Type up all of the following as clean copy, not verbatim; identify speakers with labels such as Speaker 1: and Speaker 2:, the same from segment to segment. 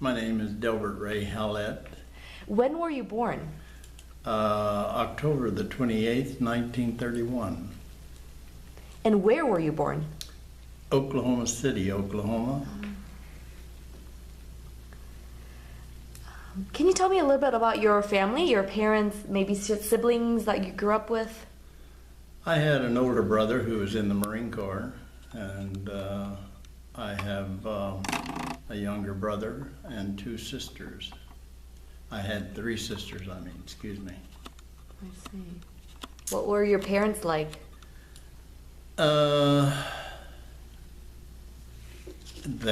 Speaker 1: My name is Delbert Ray Houlette.
Speaker 2: When were you born?
Speaker 1: October the 28th, 1931.
Speaker 2: And where were you born?
Speaker 1: Oklahoma City, Oklahoma.
Speaker 2: Can you tell me a little bit about your family, your parents, maybe siblings that you grew up with?
Speaker 1: I had an older brother who was in the Marine Corps, and I have a younger brother and two sisters. I had three sisters, excuse me.
Speaker 2: I see. What were your parents like?
Speaker 1: They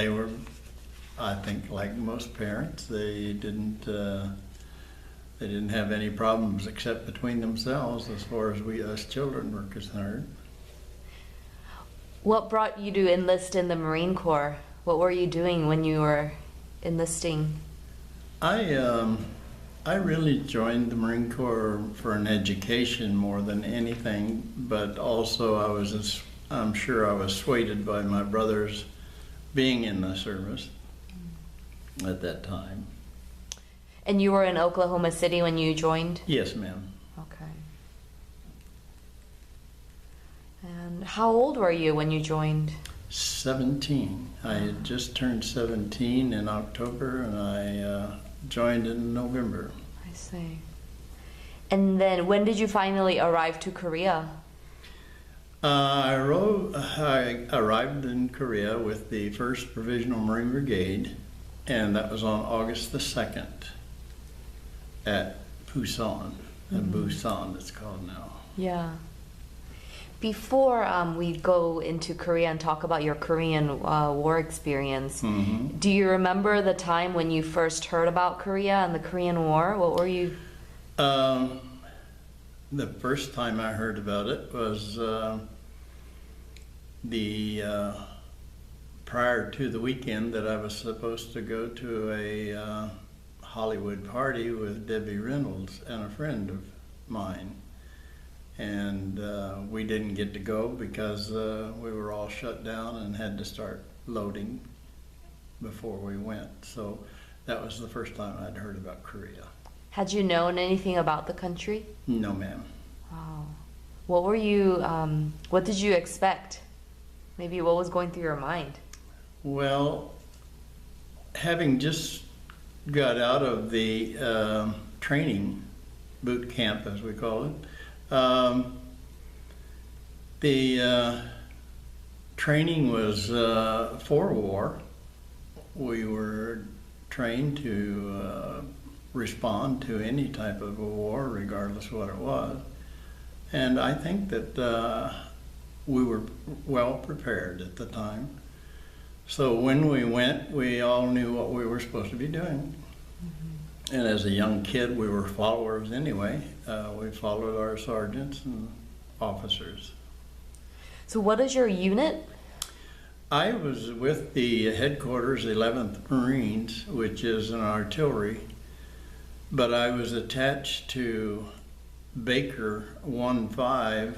Speaker 1: were, I think, like most parents. They didn't have any problems except between themselves as far as us children were concerned.
Speaker 2: What brought you to enlist in the Marine Corps? What were you doing when you were enlisting?
Speaker 1: I really joined the Marine Corps for an education more than anything, but also I'm sure I was swayed by my brothers being in the service at that time.
Speaker 2: And you were in Oklahoma City when you joined?
Speaker 1: Yes, ma'am.
Speaker 2: Okay. And how old were you when you joined?
Speaker 1: 17. I had just turned 17 in October, and I joined in November.
Speaker 2: I see. And then when did you finally arrive to Korea?
Speaker 1: I arrived in Korea with the 1st Provisional Marine Brigade, and that was on August the 2nd at Busan, Busan it's called now.
Speaker 2: Yeah. Before we go into Korea and talk about your Korean war experience, do you remember the time when you first heard about Korea and the Korean War? What were you?
Speaker 1: The first time I heard about it was prior to the weekend that I was supposed to go to a Hollywood party with Debbie Reynolds and a friend of mine. And we didn't get to go because we were all shut down and had to start loading before we went. So that was the first time I'd heard about Korea.
Speaker 2: Had you known anything about the country?
Speaker 1: No, ma'am.
Speaker 2: Wow. What were you, what did you expect? Maybe what was going through your mind? Well,
Speaker 1: having just got out of the training boot camp, as we call it, the training was for war. We were trained to respond to any type of a war, regardless of what it was. And I think that we were well prepared at the time. So when we went, we all knew what we were supposed to be doing. And as a young kid, we were followers anyway. We followed our sergeants and officers.
Speaker 2: So what is your unit?
Speaker 1: I was with the headquarters, 11th Marines, which is an artillery, but I was attached to Baker 1-5,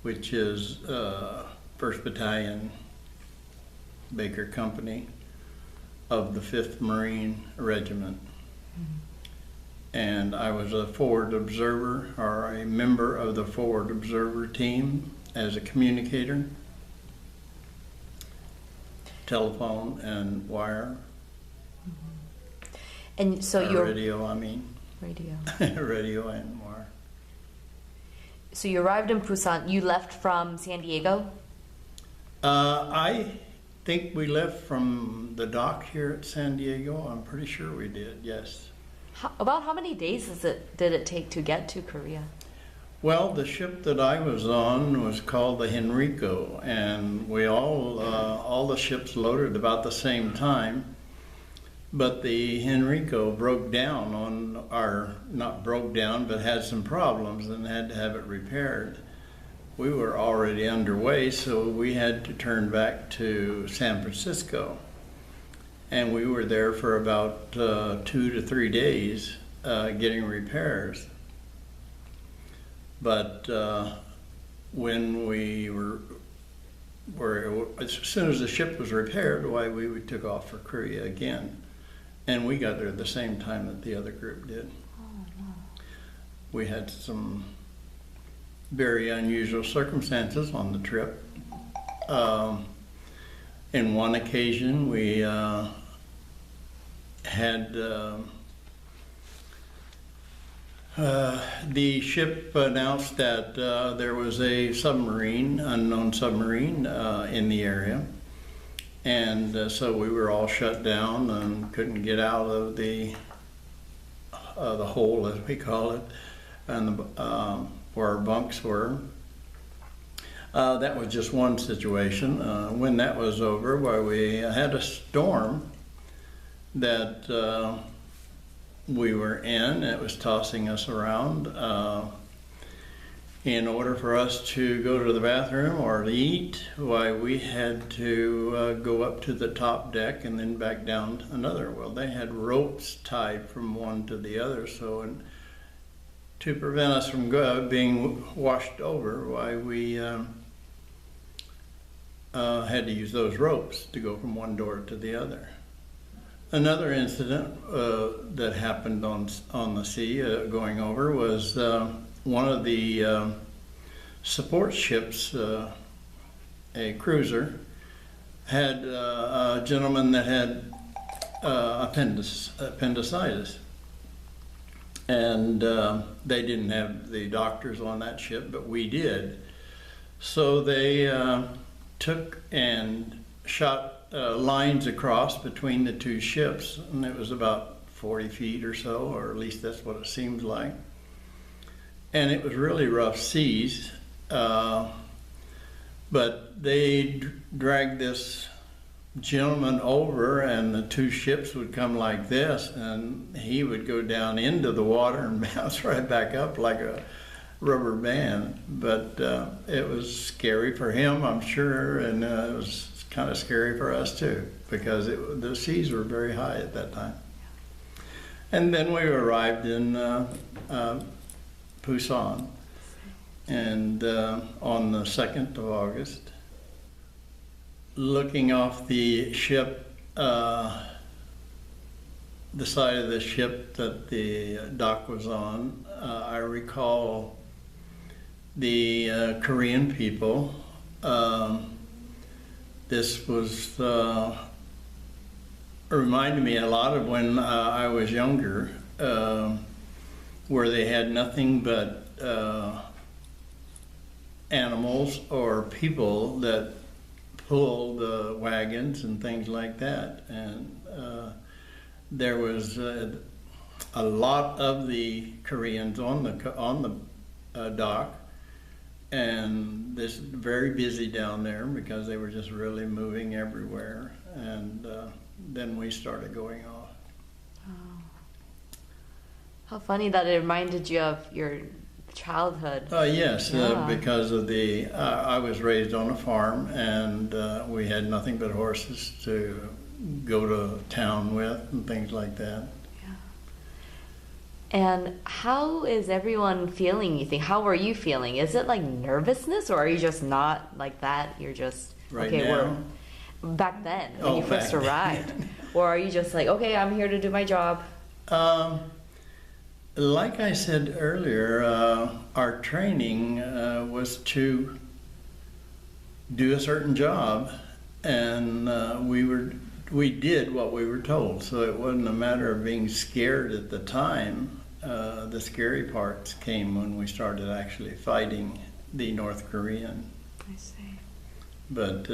Speaker 1: which is 1st Battalion, Baker Company, of the 5th Marine Regiment. And I was a forward observer, or a member of the forward observer team as a communicator, telephone and wire.
Speaker 2: And so your
Speaker 1: radio,
Speaker 2: radio.
Speaker 1: Radio and wire.
Speaker 2: So you arrived in Busan. You left from San Diego?
Speaker 1: I think we left from the dock here at San Diego. I'm pretty sure we did, yes.
Speaker 2: About how many days did it take to get to Korea?
Speaker 1: Well, the ship that I was on was called the Henrico, and we all the ships loaded about the same time. But the Henrico broke down not broke down, but had some problems and had to have it repaired. We were already underway, so we had to turn back to San Francisco. And we were there for about 2 to 3 days getting repairs. But when we were as soon as the ship was repaired, why we took off for Korea again. And we got there at the same time that the other group did. We had some very unusual circumstances on the trip. In one occasion, we had the ship announced that there was a submarine, unknown submarine, in the area. And so we were all shut down and couldn't get out of the hole, as we call it, and where our bunks were. That was just one situation. When that was over, well, we had a storm that we were in. It was tossing us around. In order for us to go to the bathroom or to eat, why, we had to go up to the top deck and then back down another. Well, they had ropes tied from one to the other, so to prevent us from being washed over, why, we had to use those ropes to go from one door to the other. Another incident that happened on the sea going over was one of the support ships, a cruiser, had a gentleman that had appendicitis. And they didn't have the doctors on that ship, but we did. So they took and shot lines across between the two ships, and it was about 40 feet or so, or at least that's what it seemed like. And it was really rough seas, but they dragged this gentleman over, and the two ships would come like this, and he would go down into the water and bounce right back up like a rubber band. But it was scary for him, I'm sure, and it was kind of scary for us too, because the seas were very high at that time. And then we arrived in Busan, and on the 2nd of August, looking off the ship, the side of the ship that the dock was on, I recall the Korean people. This was reminded me a lot of when I was younger, where they had nothing but animals or people that pulled the wagons and things like that. And there was a lot of the Koreans on the dock, and this very busy down there because they were just really moving everywhere. And then we started going off.
Speaker 2: Oh. How funny that it reminded you of your childhood.
Speaker 1: Yes,
Speaker 2: Yeah.
Speaker 1: because of I was raised on a farm, and we had nothing but horses to go to town with and things like that.
Speaker 2: And how is everyone feeling, you think? How are you feeling? Is it like nervousness, or are you just not like that? You're just,
Speaker 1: Right
Speaker 2: okay,
Speaker 1: now?
Speaker 2: back then, when you first
Speaker 1: back then.
Speaker 2: arrived. Or are you just like, okay, I'm here to do my job?
Speaker 1: Like I said earlier, our training was to do a certain job, and we did what we were told. So it wasn't a matter of being scared at the time. The scary parts came when we started actually fighting the North Korean.
Speaker 2: I see.
Speaker 1: But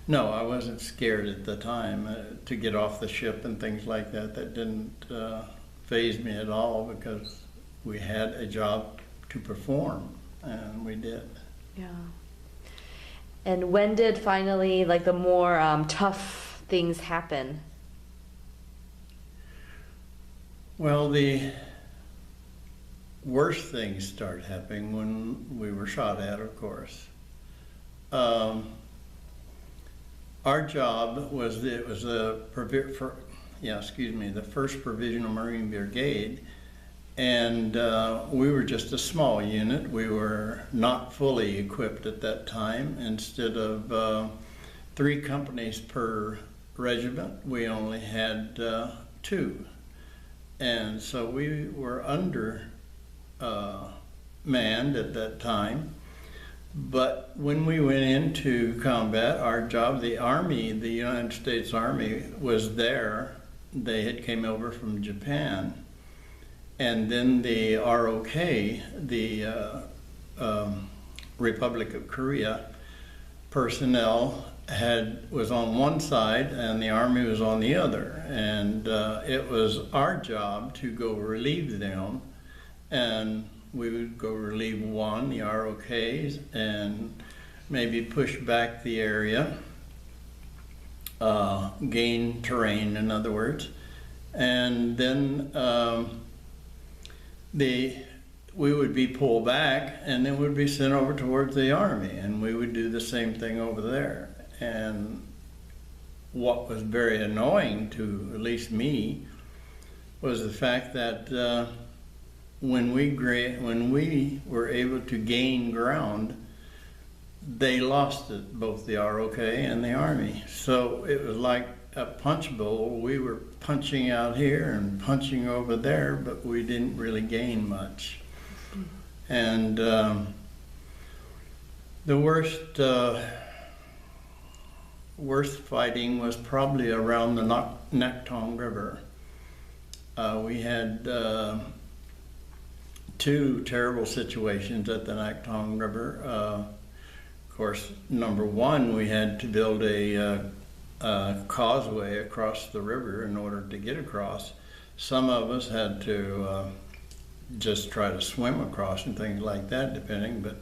Speaker 1: no, I wasn't scared at the time to get off the ship and things like that. That didn't faze me at all, because we had a job to perform, and we did.
Speaker 2: Yeah. And when did finally, like, the more tough things happen?
Speaker 1: Well, the worst things started happening when we were shot at, of course. Our job was, it was the 1st Provisional Marine Brigade, And we were just a small unit. We were not fully equipped at that time. Instead of 3 companies per regiment, we only had 2. And so we were manned at that time. But when we went into combat, our job, the Army, the United States Army was there. They had came over from Japan. And then the ROK, the Republic of Korea personnel was on one side and the Army was on the other. And it was our job to go relieve them, and we would go relieve one, the ROKs, and maybe push back the area, gain terrain, in other words. And then we would be pulled back, and then we'd be sent over towards the Army, and we would do the same thing over there. And what was very annoying to at least me was the fact that when we were able to gain ground, they lost it, both the ROK and the Army. So it was like a punch bowl. We were punching out here and punching over there, but we didn't really gain much. And the worst fighting was probably around the Nakhtong River. We had 2 terrible situations at the Nakhtong River. Of course, number 1, we had to build a causeway across the river in order to get across. Some of us had to just try to swim across and things like that, depending, but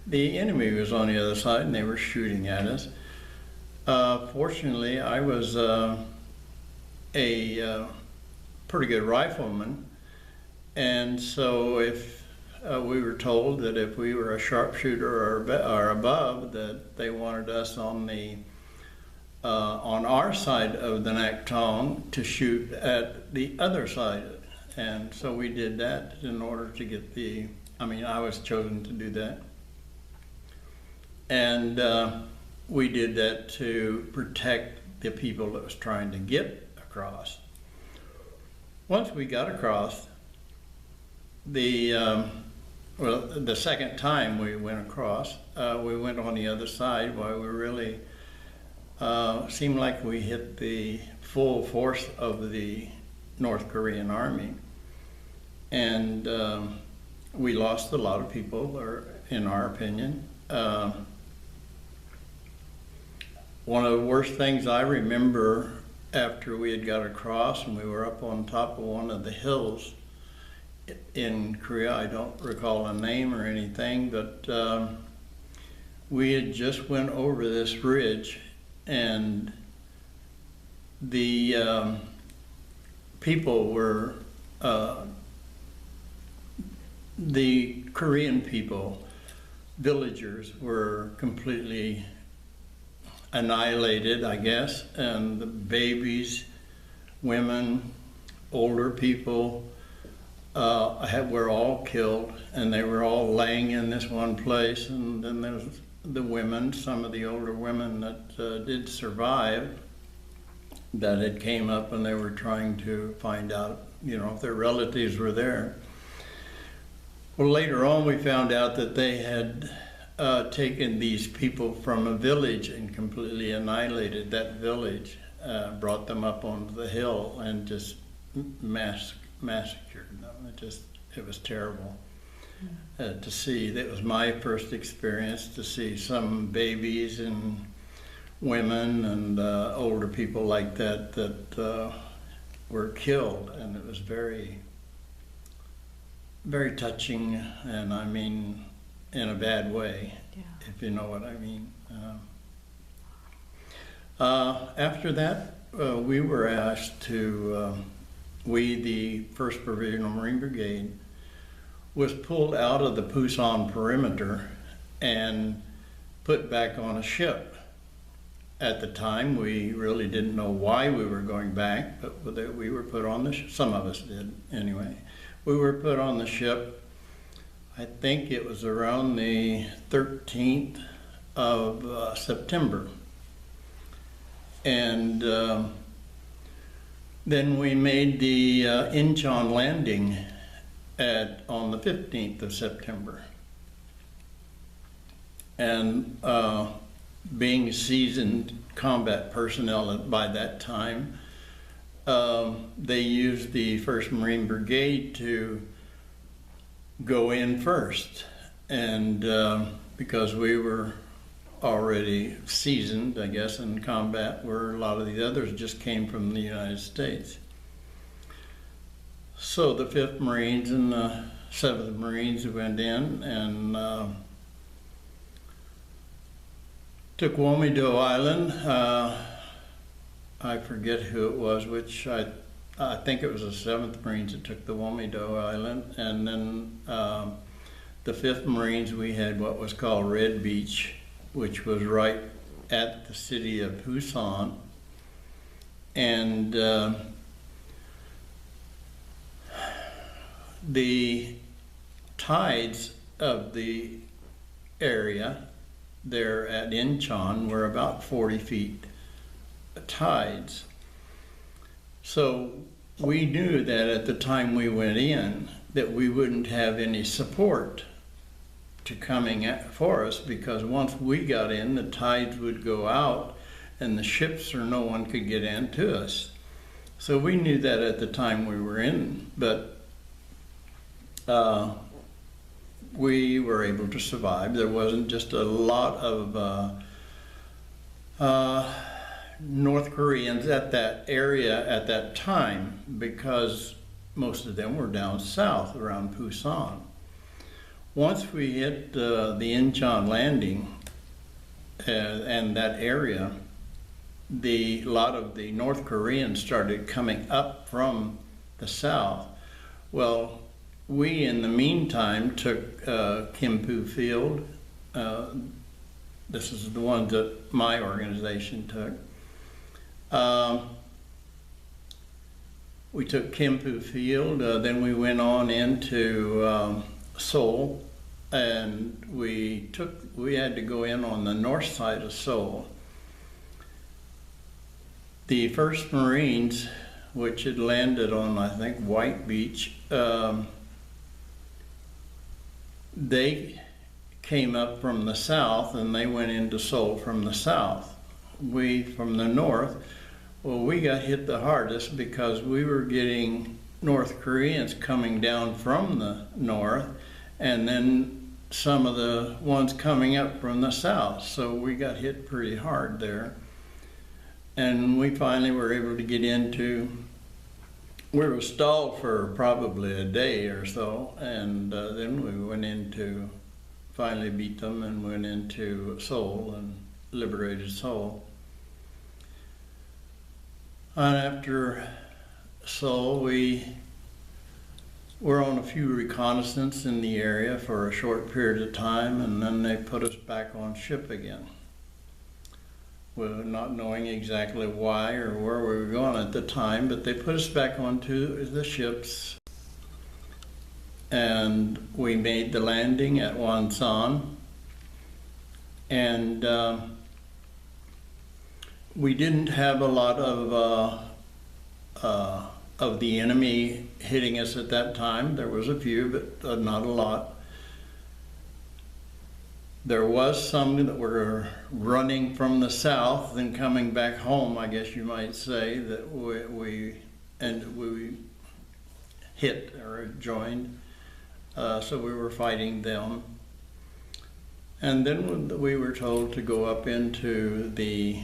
Speaker 1: the enemy was on the other side and they were shooting at us. Fortunately, I was a pretty good rifleman, and so if we were told that if we were a sharpshooter or above, that they wanted us on our side of the Nakhtong to shoot at the other side. And so we did that in order to get I was chosen to do that. And we did that to protect the people that was trying to get across. Once we got across, the second time we went across, we went on the other side while we really seemed like we hit the full force of the North Korean Army. And we lost a lot of people, in our opinion. One of the worst things I remember after we had got across and we were up on top of one of the hills in Korea, I don't recall a name or anything, but we had just went over this ridge, and the people were, the Korean people, villagers, were completely annihilated, I guess, and the babies, women, older people were all killed, and they were all laying in this one place. And then there's the women, some of the older women that did survive, that had came up and they were trying to find out, if their relatives were there. Well, later on we found out that they had taken these people from a village and completely annihilated that village, brought them up onto the hill and just massacred them. It was terrible to see. That was my first experience, to see some babies and women and older people like that were killed, and it was very, very touching, and I mean in a bad way, if you know what I mean. After that, we were asked to, the 1st Provisional Marine Brigade was pulled out of the Pusan perimeter and put back on a ship. At the time, we really didn't know why we were going back, but we were put on the ship. Some of us did, anyway. We were put on the ship, I think it was around the 13th of September. And then we made the Incheon landing on the 15th of September. And being seasoned combat personnel by that time, they used the 1st Marine Brigade to go in first. And because we were already seasoned, I guess, in combat, where a lot of the others just came from the United States. So the 5th Marines and the 7th Marines went in and took Womido Island. I forget who it was, which I think it was the 7th Marines that took the Womido Island. And then the 5th Marines, we had what was called Red Beach, which was right at the city of Pusan. And the tides of the area there at Incheon were about 40 feet tides. So we knew that at the time we went in that we wouldn't have any support to coming for us, because once we got in, the tides would go out and the ships or no one could get in to us. So we knew that at the time we were in, but we were able to survive. There wasn't just a lot of North Koreans at that area at that time, because most of them were down south around Pusan. Once we hit the Incheon landing and that area, a lot of the North Koreans started coming up from the south. Well, we in the meantime took Kimpu Field. This is the one that my organization took. We took Kimpu Field, then we went on into Seoul, and we had to go in on the north side of Seoul. The 1st Marines, which had landed on, I think, White Beach, they came up from the south and they went into Seoul from the south. We from the north, well, we got hit the hardest because we were getting North Koreans coming down from the north, and then some of the ones coming up from the south. So we got hit pretty hard there. And we finally were able to get into, we were stalled for probably a day or so, and then we went into, finally beat them and went into Seoul and liberated Seoul. And after Seoul, we were on a few reconnaissance in the area for a short period of time, and then they put us back on ship again. Well, not knowing exactly why or where we were going at the time, but they put us back onto the ships, and we made the landing at Wonsan, and we didn't have a lot of the enemy hitting us at that time. There was a few, but not a lot. There was some that were running from the south and coming back home, I guess you might say, that we hit or joined. So we were fighting them. And then we were told to go up into the,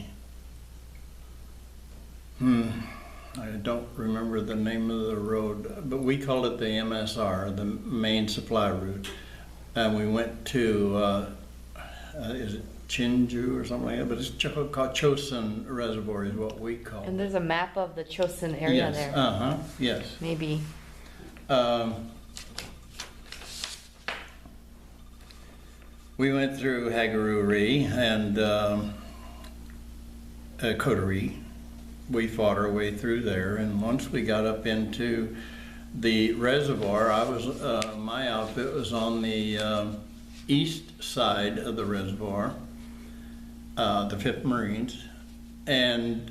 Speaker 1: I don't remember the name of the road, but we called it the MSR, the main supply route. And we went to, is it Chinju or something like that? But it's called Chosun Reservoir is what we call it.
Speaker 2: And there's a map of the Chosun area there.
Speaker 1: Yes.
Speaker 2: Maybe.
Speaker 1: We went through Hagaruri and Kotari. We fought our way through there, and once we got up into the reservoir. My outfit was on the east side of the reservoir, the 5th Marines, and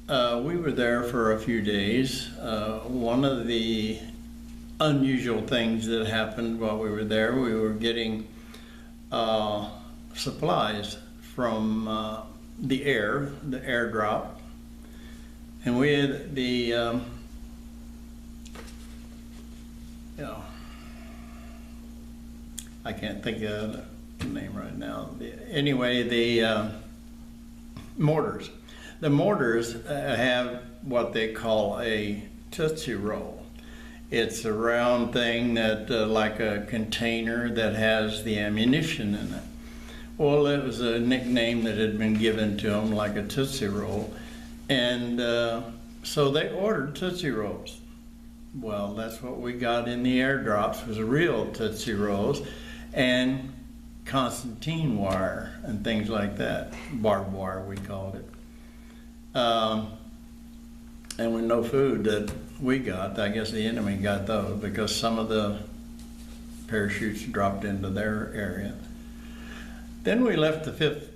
Speaker 1: we were there for a few days. One of the unusual things that happened while we were there, we were getting supplies from the airdrop, and we had the I can't think of the name right now. Anyway, the mortars. The mortars have what they call a Tootsie Roll. It's a round thing that, like a container that has the ammunition in it. Well, it was a nickname that had been given to them, like a Tootsie Roll. And so they ordered Tootsie Rolls. Well, that's what we got in the airdrops, was real Tootsie Rolls and Constantine wire and things like that. Barbed wire, we called it. And with no food that we got, I guess the enemy got those, because some of the parachutes dropped into their area. Then we left the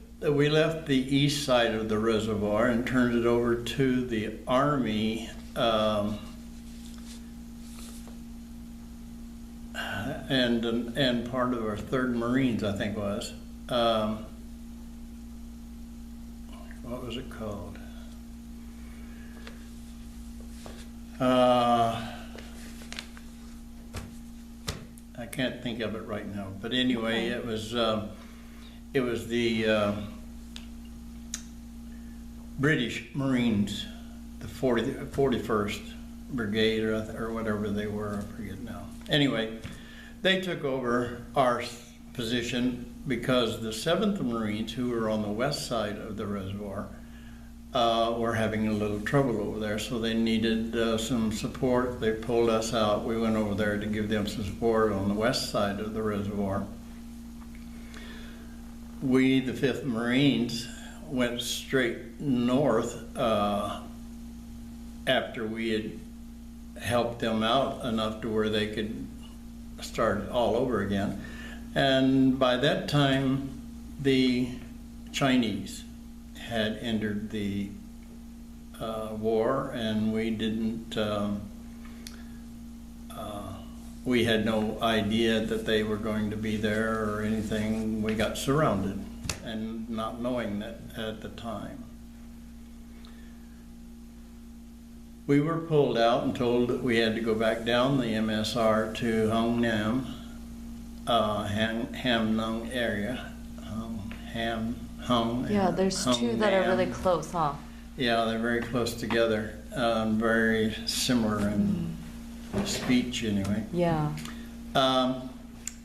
Speaker 1: east side of the reservoir and turned it over to the Army and part of our 3rd Marines, I think was. What was it called? I can't think of it right now, but anyway, it was the British Marines, the 41st Brigade or whatever they were, I forget now. Anyway, they took over our position because the 7th Marines, who were on the west side of the reservoir, were having a little trouble over there, so they needed some support. They pulled us out. We went over there to give them some support on the west side of the reservoir. We, the 5th Marines, went straight north after we had helped them out enough to where they could start all over again. And by that time, the Chinese had entered the war, and we didn't, we had no idea that they were going to be there or anything. We got surrounded, and not knowing that at the time. We were pulled out and told that we had to go back down the MSR to Hung Nam, Ham Nung area.
Speaker 2: Yeah, there's two that are really close, huh?
Speaker 1: Yeah, they're very close together, very similar in speech anyway.
Speaker 2: Yeah.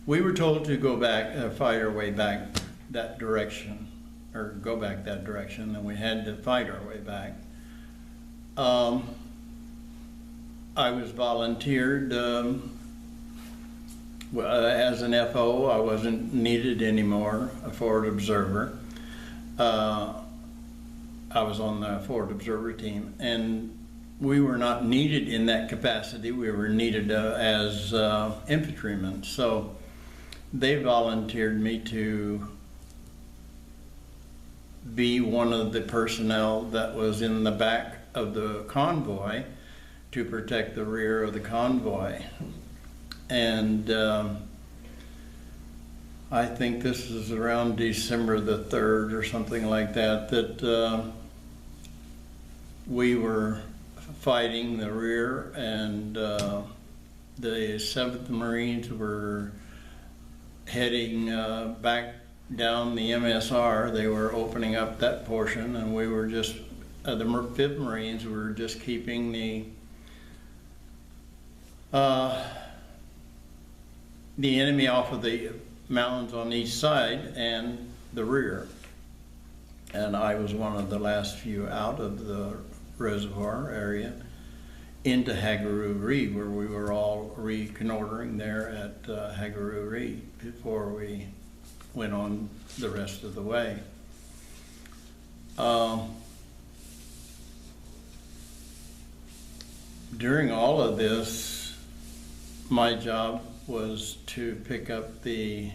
Speaker 1: We were told to go back, fight our way back that direction, or go back that direction, and we had to fight our way back. I was volunteered as an FO. I wasn't needed anymore, a forward observer. I was on the forward observer team, and we were not needed in that capacity. We were needed as infantrymen. So they volunteered me to be one of the personnel that was in the back of the convoy to protect the rear of the convoy. And I think this is around December the 3rd or something like that, that we were fighting the rear, and the 7th Marines were heading back down the MSR. They were opening up that portion, and we were just, the 5th Marines were just keeping the enemy off of the mountains on each side and the rear. And I was one of the last few out of the reservoir area into Hagaroo-Ree, where we were all reconnoitering there at Hagaroo-Ree before we went on the rest of the way. During all of this, my job was to pick up the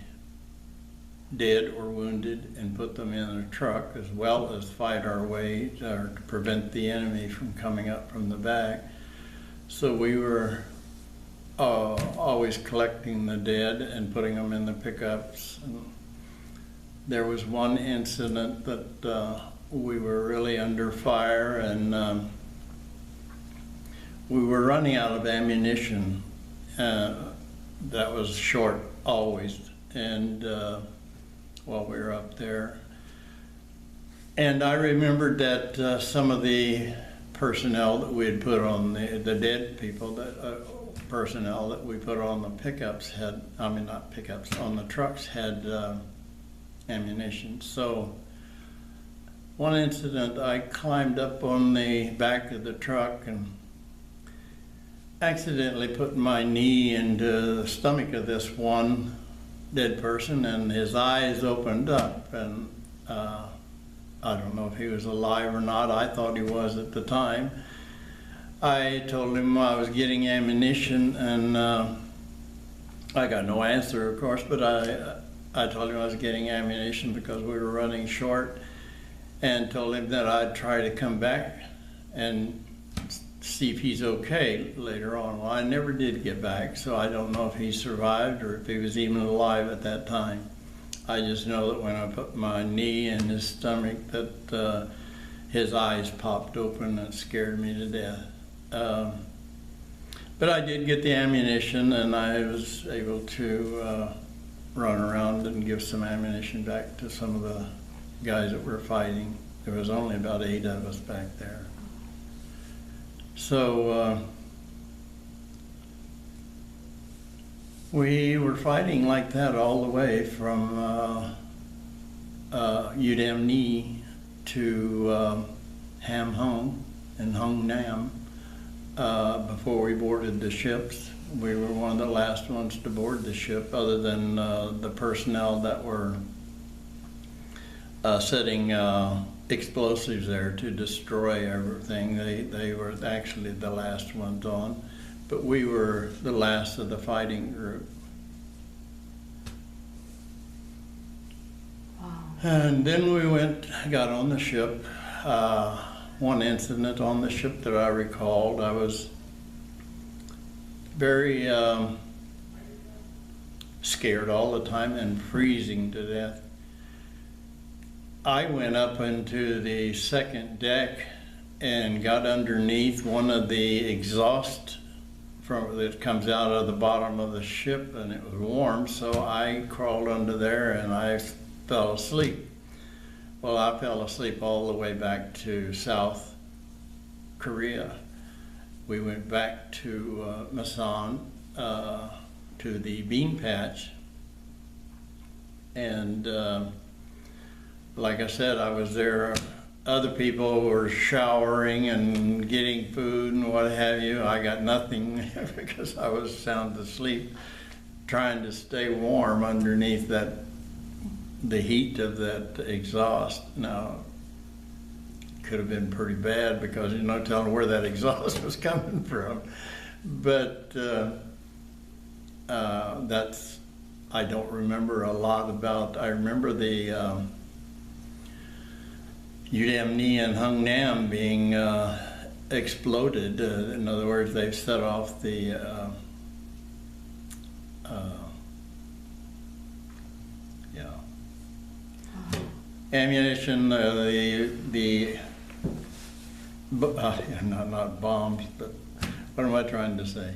Speaker 1: dead or wounded and put them in a truck, as well as fight our way or to prevent the enemy from coming up from the back. So we were always collecting the dead and putting them in the pickups. And there was one incident that we were really under fire, and we were running out of ammunition. That was short always, and while we were up there. And I remembered that some of the personnel that we had put on the dead people, that personnel that we put on the pickups had, I mean not pickups, on the trucks had ammunition. So one incident, I climbed up on the back of the truck and accidentally put my knee into the stomach of this one dead person, and his eyes opened up, and I don't know if he was alive or not. I thought he was at the time. I told him I was getting ammunition, and I got no answer, of course, but I told him I was getting ammunition because we were running short, and told him that I'd try to come back and see if he's okay later on. Well, I never did get back, so I don't know if he survived or if he was even alive at that time. I just know that when I put my knee in his stomach that his eyes popped open and scared me to death. But I did get the ammunition, and I was able to run around and give some ammunition back to some of the guys that were fighting. There was only about 8 of us back there. So we were fighting like that all the way from Udam to Ham Hung and Hung Nam before we boarded the ships. We were one of the last ones to board the ship, other than the personnel that were setting explosives there to destroy everything. They were actually the last ones on, but we were the last of the fighting group.
Speaker 2: Wow.
Speaker 1: And then we got on the ship. One incident on the ship that I recalled, I was very scared all the time and freezing to death. I went up into the second deck and got underneath one of the exhaust that comes out of the bottom of the ship, and it was warm, so I crawled under there and I fell asleep. Well, I fell asleep all the way back to South Korea. We went back to Masan, to the bean patch, and like I said, I was there. Other people were showering and getting food and what have you. I got nothing because I was sound asleep, trying to stay warm underneath the heat of that exhaust. Now, it could have been pretty bad because you're not telling where that exhaust was coming from. But I don't remember a lot about. I remember the Udam and Hung Nam being exploded. In other words, they've set off the ammunition, not bombs, but what am I trying to say?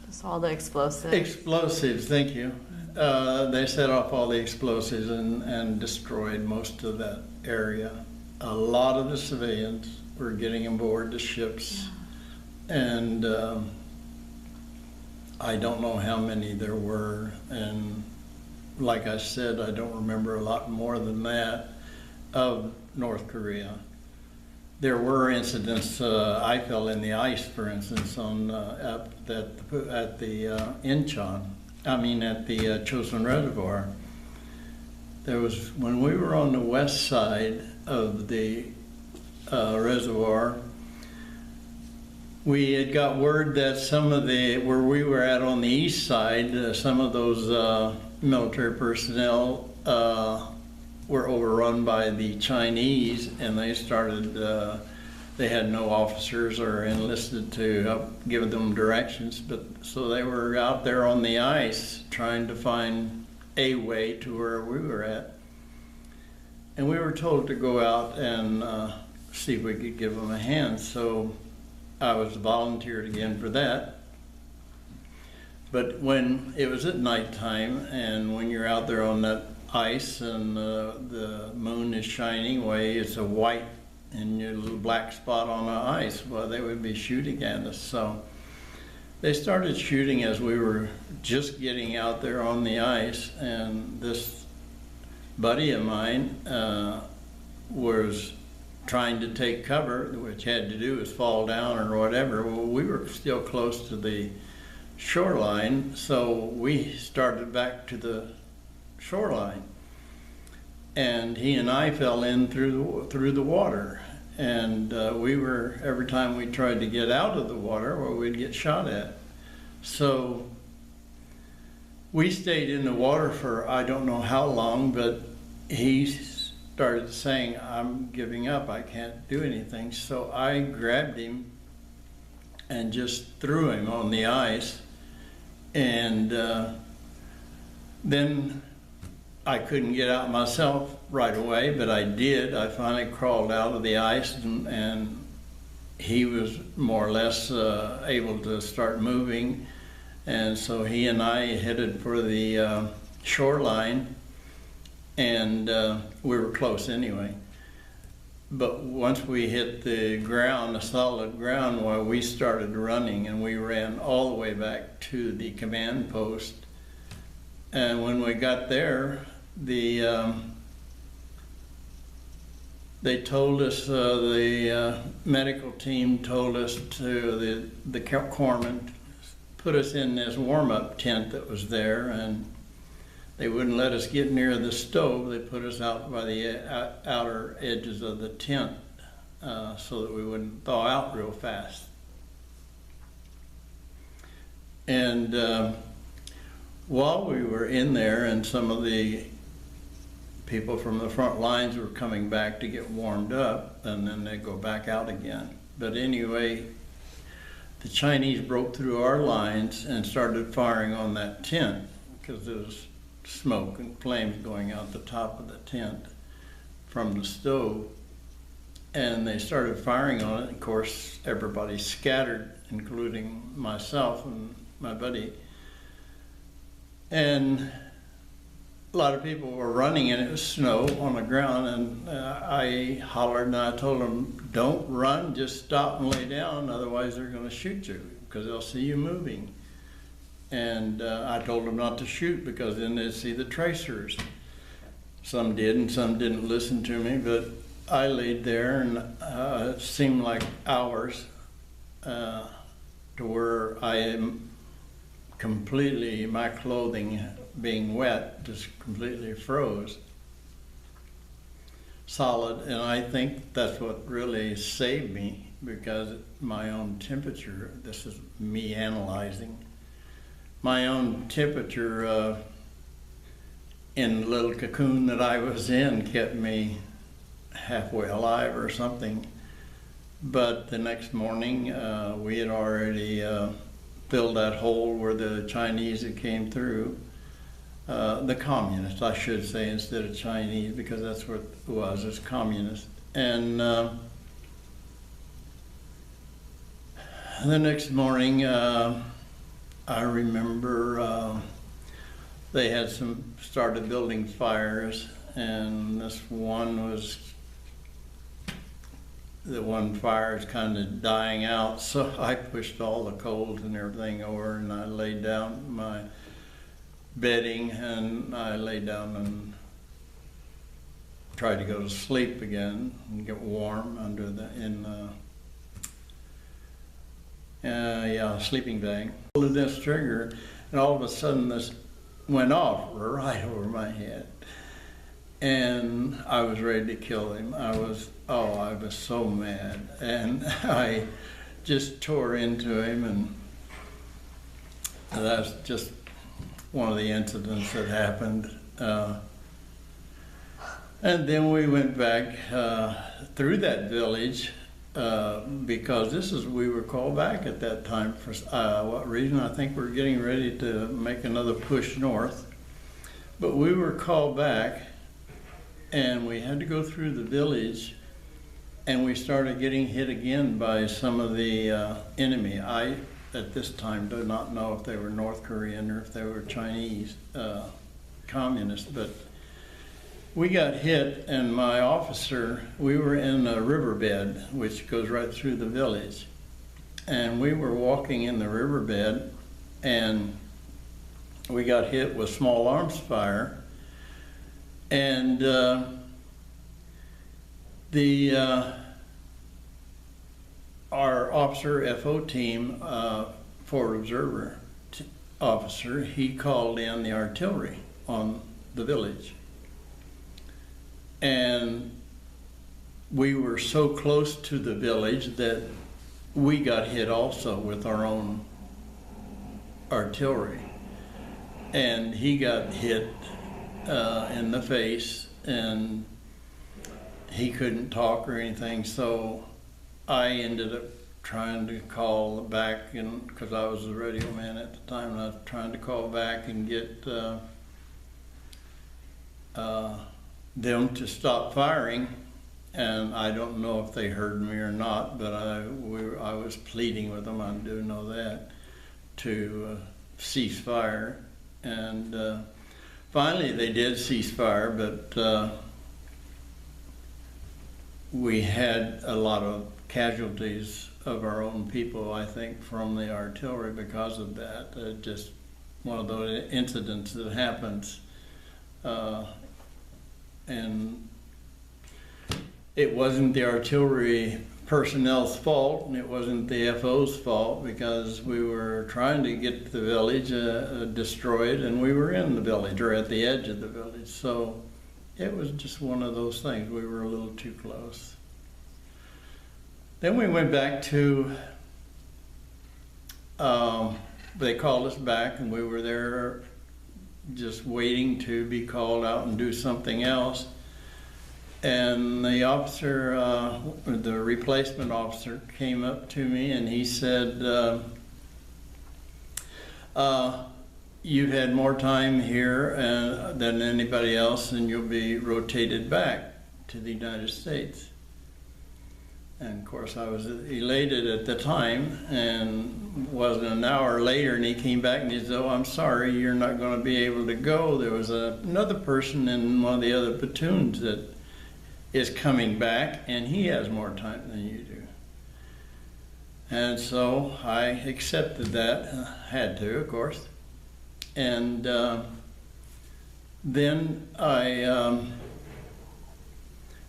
Speaker 2: Just all the explosives.
Speaker 1: Explosives, thank you. They set off all the explosives and destroyed most of that area. A lot of the civilians were getting aboard the ships, and I don't know how many there were, and like I said, I don't remember a lot more than that of North Korea. There were incidents. I fell in the ice, for instance, on at the Incheon. I mean, at the Chosun Reservoir. There was, when we were on the west side of the reservoir, We had got word that some of where we were at on the east side, some of those military personnel were overrun by the Chinese, and they started, they had no officers or enlisted to help give them directions, but so they were out there on the ice trying to find a way to where we were at. And we were told to go out and see if we could give them a hand. So I was volunteered again for that. But when it was at nighttime, and when you're out there on that ice and the moon is shining away, it's a white and your little black spot on the ice, well, they would be shooting at us. So they started shooting as we were just getting out there on the ice, and this buddy of mine was trying to take cover, which had to do with fall down or whatever. Well, we were still close to the shoreline, so we started back to the shoreline, and he and I fell in through the water, and we were, every time we tried to get out of the water, well, we'd get shot at. So we stayed in the water for I don't know how long, but he started saying, I'm giving up, I can't do anything. So I grabbed him and just threw him on the ice, and then I couldn't get out myself right away, but I did. I finally crawled out of the ice, and he was more or less able to start moving. And so he and I headed for the shoreline, and we were close anyway. But once we hit the ground, the solid ground, well, we started running, and we ran all the way back to the command post. And when we got there, they told us, the medical team told us to, the corpsman, put us in this warm-up tent that was there, and they wouldn't let us get near the stove. They put us out by the outer edges of the tent so that we wouldn't thaw out real fast. And while we were in there, and some of the people from the front lines were coming back to get warmed up, and then they'd go back out again. But anyway, the Chinese broke through our lines and started firing on that tent, because there was smoke and flames going out the top of the tent from the stove. And they started firing on it. Of course, everybody scattered, including myself and my buddy. And a lot of people were running, and it was snow on the ground, and I hollered and I told them, don't run, just stop and lay down, otherwise they're going to shoot you because they'll see you moving. And I told them not to shoot because then they'd see the tracers. Some did and some didn't listen to me, but I laid there, and it seemed like hours to where I am completely, my clothing being wet just completely froze solid. And I think that's what really saved me, because my own temperature, this is me analyzing, my own temperature in the little cocoon that I was in kept me halfway alive or something. But the next morning we had already filled that hole where the Chinese had came through. The communists, I should say, instead of Chinese, because that's what it was, it's communist. And the next morning, I remember they had started building fires, and this one was, the one fire is kind of dying out, so I pushed all the coals and everything over, and I laid down my bedding, and I lay down and tried to go to sleep again and get warm under sleeping bag. Pulled this trigger, and all of a sudden this went off right over my head, and I was ready to kill him. I was so mad, and I just tore into him, and that's just one of the incidents that happened. And then we went back through that village because we were called back at that time for what reason? I think we're getting ready to make another push north. But we were called back, and we had to go through the village, and we started getting hit again by some of the enemy. I, at this time, do not know if they were North Korean or if they were Chinese communists, but we got hit, and my officer, we were in a riverbed, which goes right through the village. And we were walking in the riverbed, and we got hit with small arms fire. And our officer, FO team, forward observer officer, he called in the artillery on the village. And we were so close to the village that we got hit also with our own artillery. And he got hit in the face, and he couldn't talk or anything, so I ended up trying to call back, because I was the radio man at the time, and I was trying to call back and get them to stop firing, and I don't know if they heard me or not, but I was pleading with them, I do know that, to cease fire. And finally they did cease fire, but we had a lot of casualties of our own people, I think, from the artillery because of that. Just one of those incidents that happens. And it wasn't the artillery personnel's fault, and it wasn't the FO's fault, because we were trying to get the village destroyed, and we were in the village, or at the edge of the village. So it was just one of those things. We were a little too close. Then we went back to, they called us back, and we were there just waiting to be called out and do something else. And the officer, the replacement officer, came up to me and he said, you've had more time here than anybody else, and you'll be rotated back to the United States. And of course I was elated at the time, and wasn't an hour later, and he came back and he said, "Oh, I'm sorry, you're not going to be able to go. There was another person in one of the other platoons that is coming back, and he has more time than you do." And so I accepted that, had to, of course. And then I,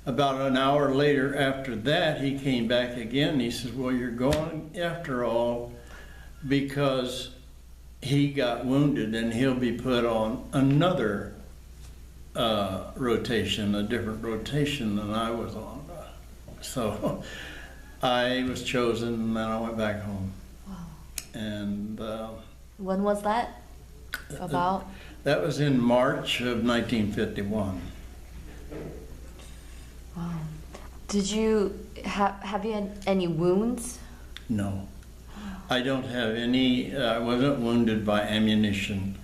Speaker 1: about an hour later after that, he came back again, and he says, "Well, you're going after all because he got wounded, and he'll be put on another rotation, a different rotation than I was on." So I was chosen, and then I went back home.
Speaker 2: Wow.
Speaker 1: And
Speaker 2: when was that? About?
Speaker 1: That was in March of 1951.
Speaker 2: Wow. Did you have you had any wounds?
Speaker 1: No, I don't have any. I wasn't wounded by ammunition.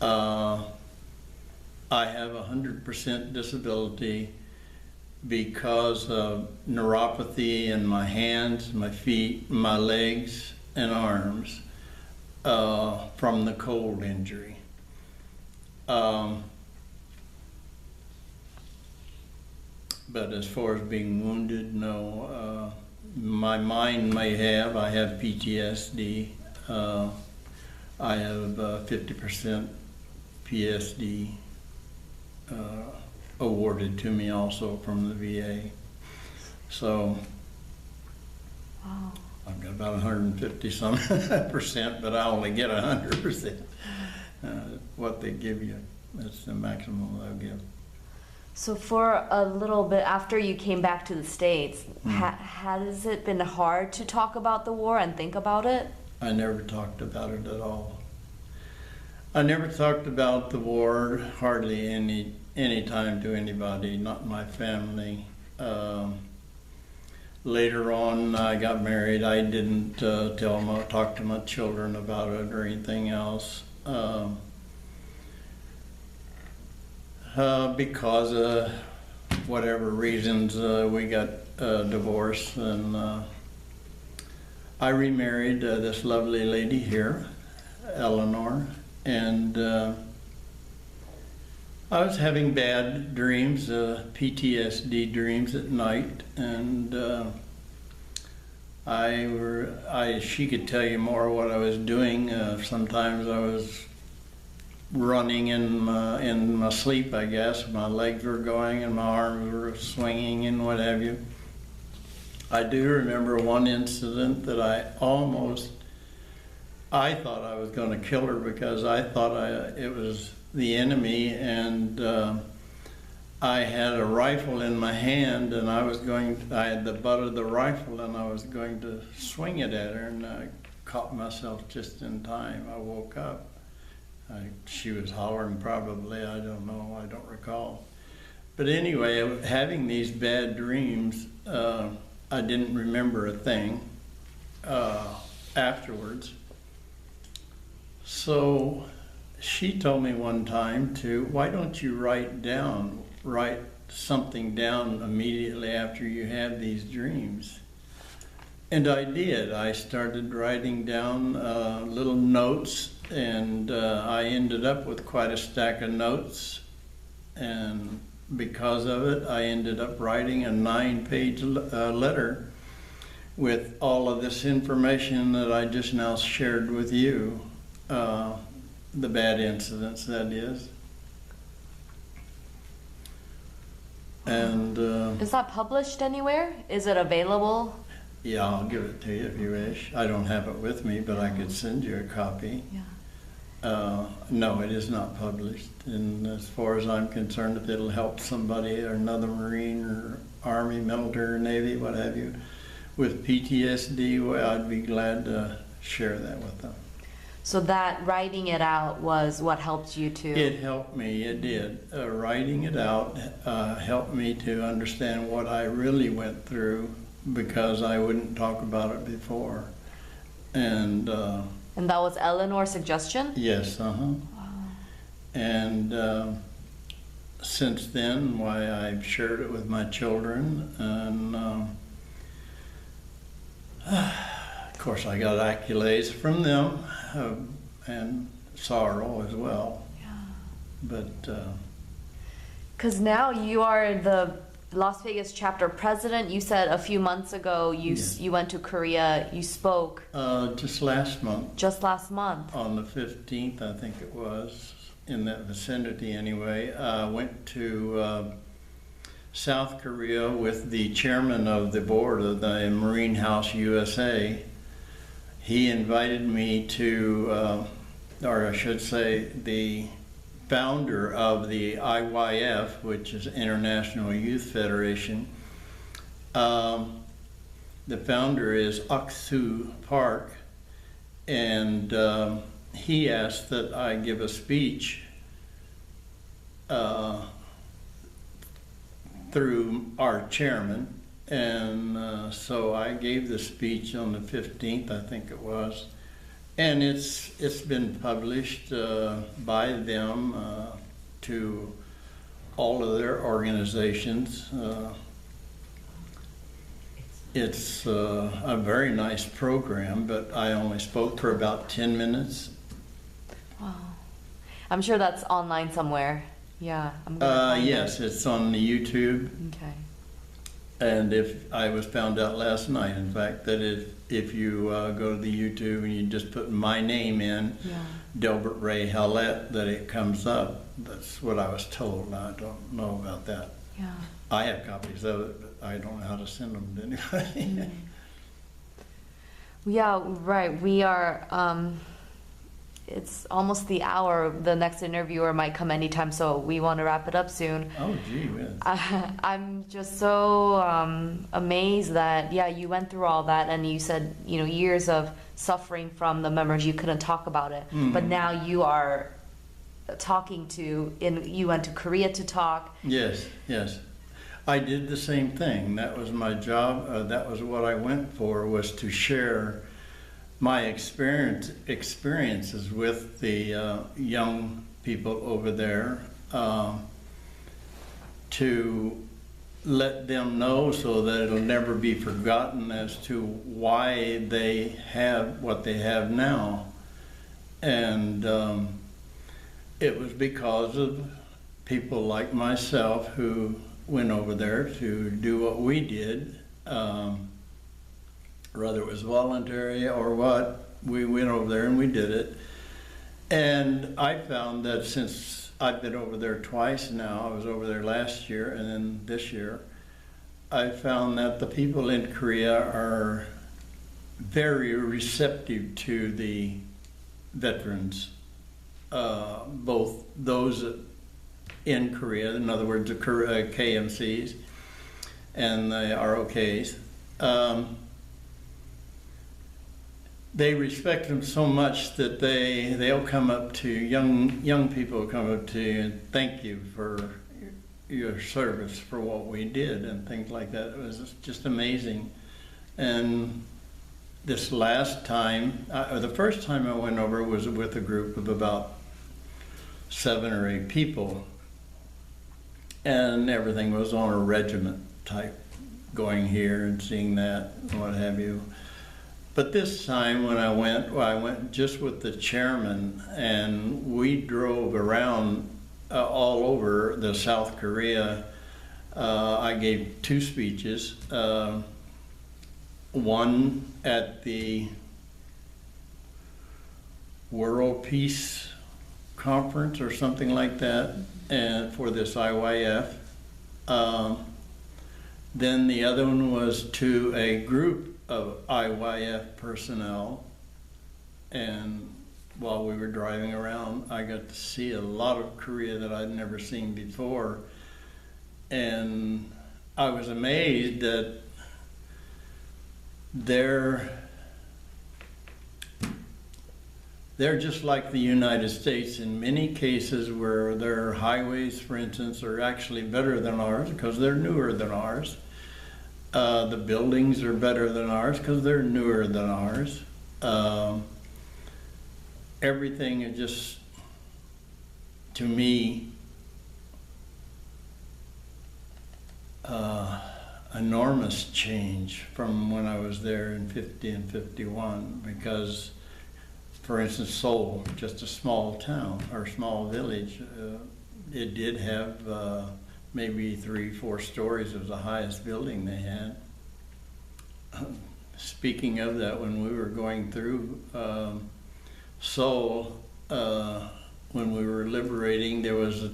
Speaker 1: I have 100% disability because of neuropathy in my hands, my feet, my legs, and arms from the cold injury. But as far as being wounded, no. My mind may have. I have PTSD. I have 50% PSD awarded to me also from the VA. So
Speaker 2: wow.
Speaker 1: I've got about 150% but I only get 100%. What they give you, that's the maximum they'll give.
Speaker 2: So for a little bit after you came back to the States, has it been hard to talk about the war and think about it?
Speaker 1: I never talked about it at all. I never talked about the war hardly any time to anybody, not my family. Later on, I got married. I didn't talk to my children about it or anything else. Because whatever reasons we got divorced, and I remarried this lovely lady here, Eleanor, and I was having bad dreams, PTSD dreams at night, and she could tell you more what I was doing. Sometimes I was running in my sleep, I guess. My legs were going and my arms were swinging and what have you. I do remember one incident that I thought I was going to kill her because I thought it was the enemy, and I had a rifle in my hand, and I had the butt of the rifle, and I was going to swing it at her, and I caught myself just in time. I woke up. She was hollering probably, I don't know, I don't recall. But anyway, having these bad dreams, I didn't remember a thing afterwards. So she told me one time why don't you write something down immediately after you have these dreams? And I did. I started writing down little notes, and I ended up with quite a stack of notes. And because of it, I ended up writing a 9-page letter with all of this information that I just now shared with you, the bad incidents, that is. And
Speaker 2: is that published anywhere? Is it available?
Speaker 1: Yeah, I'll give it to you if you wish. I don't have it with me, but I could send you a copy.
Speaker 2: Yeah.
Speaker 1: No, it is not published. And as far as I'm concerned, if it'll help somebody or another Marine or Army, military, or Navy, what have you, with PTSD, well, I'd be glad to share that with them.
Speaker 2: So that writing it out was what helped you to...
Speaker 1: It helped me, it did. Writing it out helped me to understand what I really went through, because I wouldn't talk about it before. And
Speaker 2: that was Eleanor's suggestion?
Speaker 1: yes,
Speaker 2: Wow.
Speaker 1: And since then, why, I've shared it with my children, and of course I got accolades from them, and sorrow as well.
Speaker 2: Yeah.
Speaker 1: But
Speaker 2: because now you are the Las Vegas chapter president. You said a few months ago you went to Korea. You spoke
Speaker 1: just last month.
Speaker 2: Just last month.
Speaker 1: On the 15th, I think it was, in that vicinity anyway. Went to South Korea with the chairman of the board of the Marine House USA. He invited me to, or I should say, the founder of the IYF, which is International Youth Federation. The founder is Aksu Park, and he asked that I give a speech through our chairman, and so I gave the speech on the 15th, I think it was. And it's been published by them to all of their organizations. It's a very nice program, but I only spoke for about 10 minutes.
Speaker 2: Wow. I'm sure that's online somewhere. Yeah. I'm gonna find
Speaker 1: yes, it's on the YouTube.
Speaker 2: Okay.
Speaker 1: And if I was found out last night, in fact, that if you go to the YouTube and you just put my name in, Delbert Ray Houlette, that it comes up. That's what I was told. I don't know about that.
Speaker 2: Yeah.
Speaker 1: I have copies of it, but I don't know how to send them to anybody.
Speaker 2: Yeah, right. We are. it's almost the hour. The next interviewer might come anytime, so we want to wrap it up soon.
Speaker 1: Oh, gee whiz.
Speaker 2: I'm just so amazed that, yeah, you went through all that, and you said, years of suffering from the memories, you couldn't talk about it. But now you are talking you went to Korea to talk.
Speaker 1: Yes, yes. I did the same thing. That was my job. That was what I went for, was to share my experiences with the young people over there, to let them know so that it'll never be forgotten as to why they have what they have now. And it was because of people like myself who went over there to do what we did, whether it was voluntary or what. We went over there and we did it. And I found that since I've been over there twice now, I was over there last year and then this year, I found that the people in Korea are very receptive to the veterans, both those in Korea, in other words, the KMCs and the ROKs. They respect them so much that they'll come up to young people, come up to you and thank you for your service, for what we did and things like that. It was just amazing. And this last time, the first time I went over was with a group of about 7 or 8 people, and everything was on a regiment type, going here and seeing that and what have you. But this time when I went just with the chairman, and we drove around all over the South Korea. I gave 2 speeches, one at the World Peace Conference or something like that, and for this IYF. Then the other one was to a group of IYF personnel, and while we were driving around, I got to see a lot of Korea that I'd never seen before, and I was amazed that they're just like the United States in many cases, where their highways, for instance, are actually better than ours because they're newer than ours. The buildings are better than ours because they're newer than ours. Everything is just, to me, enormous change from when I was there in 50 and 51, because, for instance, Seoul, just a small town or small village, it did have maybe 3-4 stories. It was the highest building they had. Speaking of that, when we were going through Seoul, when we were liberating, there was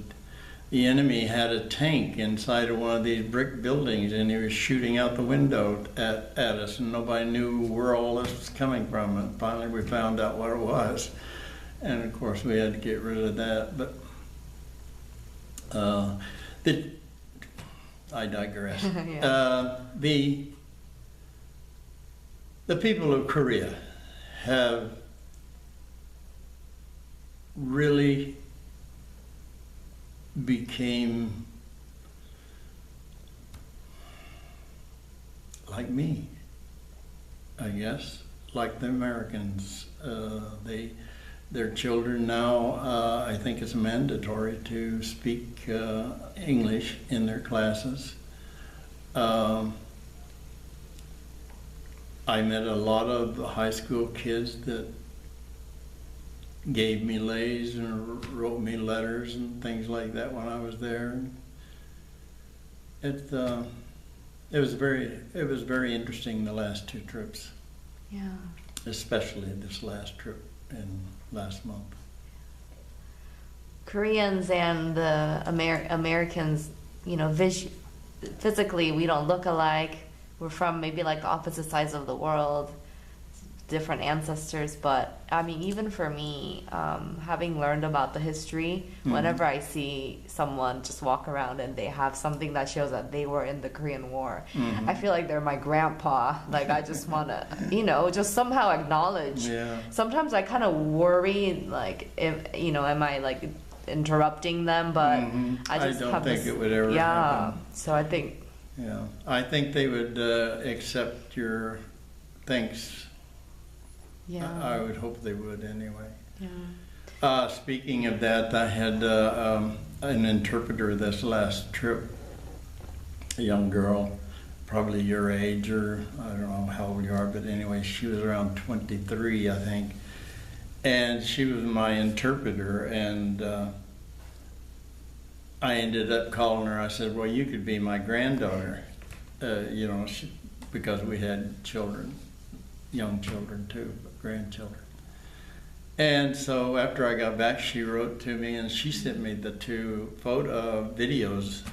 Speaker 1: the enemy had a tank inside of one of these brick buildings, and he was shooting out the window at us, and nobody knew where all this was coming from. And finally we found out what it was, and of course we had to get rid of that. But I digress. Yeah. The people of Korea have really became like me, I guess, like the Americans. Their children now, I think it's mandatory to speak English in their classes. I met a lot of high school kids that gave me lays and wrote me letters and things like that when I was there. It was very interesting, the last 2 trips.
Speaker 2: Yeah. Especially
Speaker 1: this last trip in last month.
Speaker 2: Koreans and the Americans, physically we don't look alike. We're from maybe like the opposite sides of the world. different ancestors, but I mean, even for me, having learned about the history, whenever I see someone just walk around and they have something that shows that they were in the Korean War, I feel like they're my grandpa. Like, I just want to, just somehow acknowledge.
Speaker 1: Yeah.
Speaker 2: Sometimes I kind of worry, like, if, am I like interrupting them? But I just
Speaker 1: don't
Speaker 2: have
Speaker 1: think
Speaker 2: this,
Speaker 1: it would ever happen.
Speaker 2: So I think.
Speaker 1: Yeah, I think they would accept your thanks.
Speaker 2: Yeah.
Speaker 1: I would hope they would anyway.
Speaker 2: Yeah.
Speaker 1: Speaking of that, I had an interpreter this last trip, a young girl, probably your age, or I don't know how old you are, but anyway, she was around 23, I think. And she was my interpreter, and I ended up calling her. I said, well, you could be my granddaughter, because we had children, young children too, but grandchildren. And so after I got back, she wrote to me, and she sent me the 2 videos,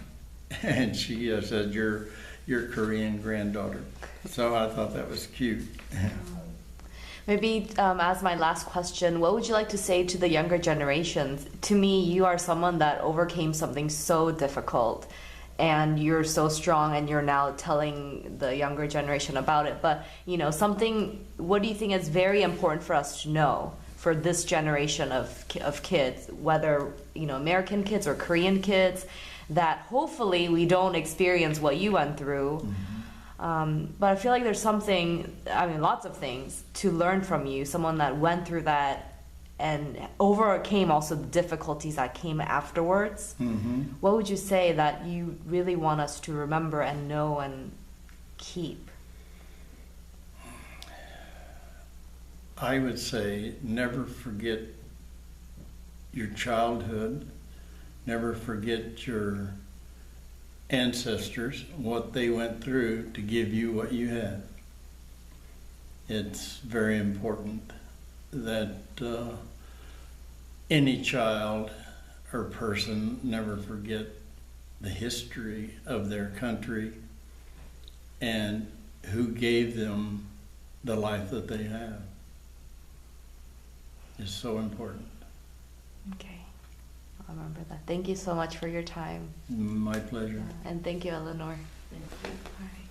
Speaker 1: and she said, your Korean granddaughter. So I thought that was cute.
Speaker 2: Maybe as my last question, what would you like to say to the younger generations? To me, you are someone that overcame something so difficult, and you're so strong, and you're now telling the younger generation about it. But, what do you think is very important for us to know for this generation of kids, whether, American kids or Korean kids, that hopefully we don't experience what you went through? But I feel like there's lots of things to learn from you, someone that went through that and overcame also the difficulties that came afterwards. What would you say that you really want us to remember and know and keep?
Speaker 1: I would say never forget your childhood, never forget your ancestors, what they went through to give you what you had. It's very important that any child or person never forget the history of their country and who gave them the life that they have. It's so important.
Speaker 2: Okay. I'll remember that. Thank you so much for your time.
Speaker 1: My pleasure.
Speaker 2: And thank you, Eleanor.
Speaker 1: Thank you.
Speaker 2: All right.